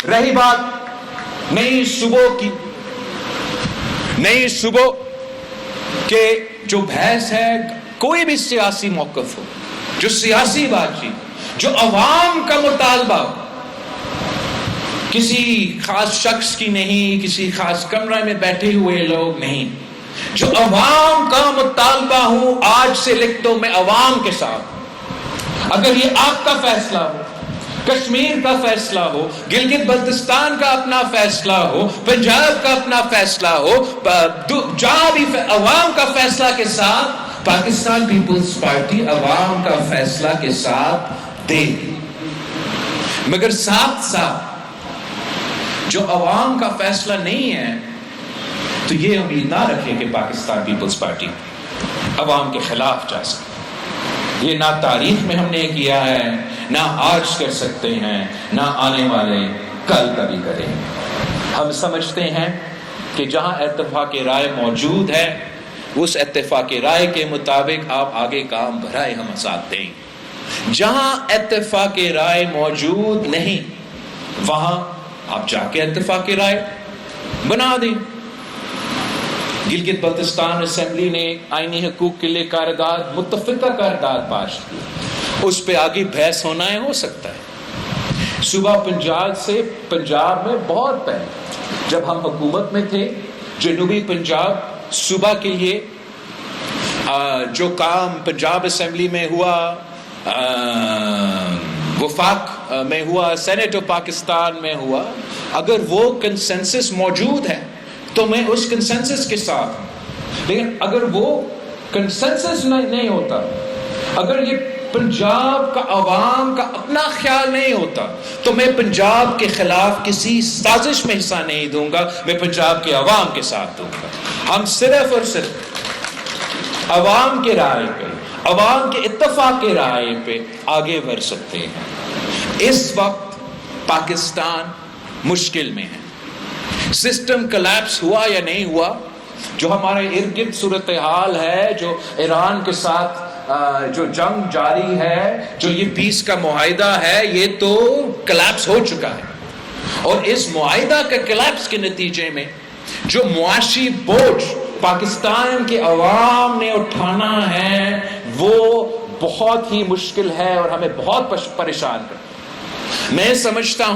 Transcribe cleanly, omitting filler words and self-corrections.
رہی بات نئی صبح کے جو بحث ہے، کوئی بھی سیاسی موقف ہو، جو سیاسی بات چیت، جو عوام کا مطالبہ ہو، کسی خاص شخص کی نہیں، کسی خاص کمرے میں بیٹھے ہوئے لوگ نہیں، جو عوام کا مطالبہ ہوں، آج سے لکھ دو میں عوام کے ساتھ۔ اگر یہ آپ کا فیصلہ ہو، کشمیر کا فیصلہ ہو، گلگت بلتستان کا اپنا فیصلہ ہو، پنجاب کا اپنا فیصلہ ہو، جہاں بھی عوام کا فیصلہ کے ساتھ پاکستان پیپلز پارٹی عوام کا فیصلہ کے ساتھ دے، مگر ساتھ ساتھ جو عوام کا فیصلہ نہیں ہے تو یہ امید نہ رکھیں کہ پاکستان پیپلز پارٹی عوام کے خلاف جا سکے۔ یہ نہ تاریخ میں ہم نے کیا ہے، نہ آج کر سکتے ہیں، نہ آنے والے کل کبھی کریں۔ ہم سمجھتے ہیں کہ جہاں اتفاق رائے موجود ہے، اس اتفاق رائے کے مطابق آپ آگے کام بڑھائیں، ہم ساتھ دیں۔ جہاں اتفاق رائے موجود نہیں، وہاں آپ جا کے اتفاق رائے بنا دیں۔ گلگت بلتستان اسمبلی نے آئینی حقوق کے لیے قرارداد، متفقہ قرارداد پاس کی، اس پہ آگے بحث ہونا ہے، ہو سکتا ہے۔ صوبہ پنجاب میں بہت پہلے جب ہم حکومت میں تھے، جنوبی پنجاب صوبہ کے لیے جو کام پنجاب اسمبلی میں ہوا، وفاق میں ہوا، سینٹ آف پاکستان میں ہوا، اگر وہ کنسنسس موجود ہے تو میں اس کنسنسس کے ساتھ ہوں۔ لیکن اگر وہ کنسنسس نہیں ہوتا، اگر یہ پنجاب کا عوام کا اپنا خیال نہیں ہوتا، تو میں پنجاب کے خلاف کسی سازش میں حصہ نہیں دوں گا، میں پنجاب کے عوام کے ساتھ دوں گا۔ ہم صرف اور صرف عوام کے رائے پہ، عوام کے اتفاق کے رائے پہ آگے بڑھ سکتے ہیں۔ اس وقت پاکستان مشکل میں ہے۔ سسٹم کلیپس ہوا یا نہیں ہوا، جو ہمارے ارد گرد صورتحال ہے، جو ایران کے ساتھ جو جنگ جاری ہے، جو یہ پیس کا معاہدہ ہے، یہ تو کلیپس ہو چکا ہے، اور اس معاہدہ کے کلیپس کے نتیجے میں جو معاشی بوجھ پاکستان کے عوام نے اٹھانا ہے وہ بہت ہی مشکل ہے اور ہمیں بہت پریشان کرتا ہے۔ میں سمجھتا ہوں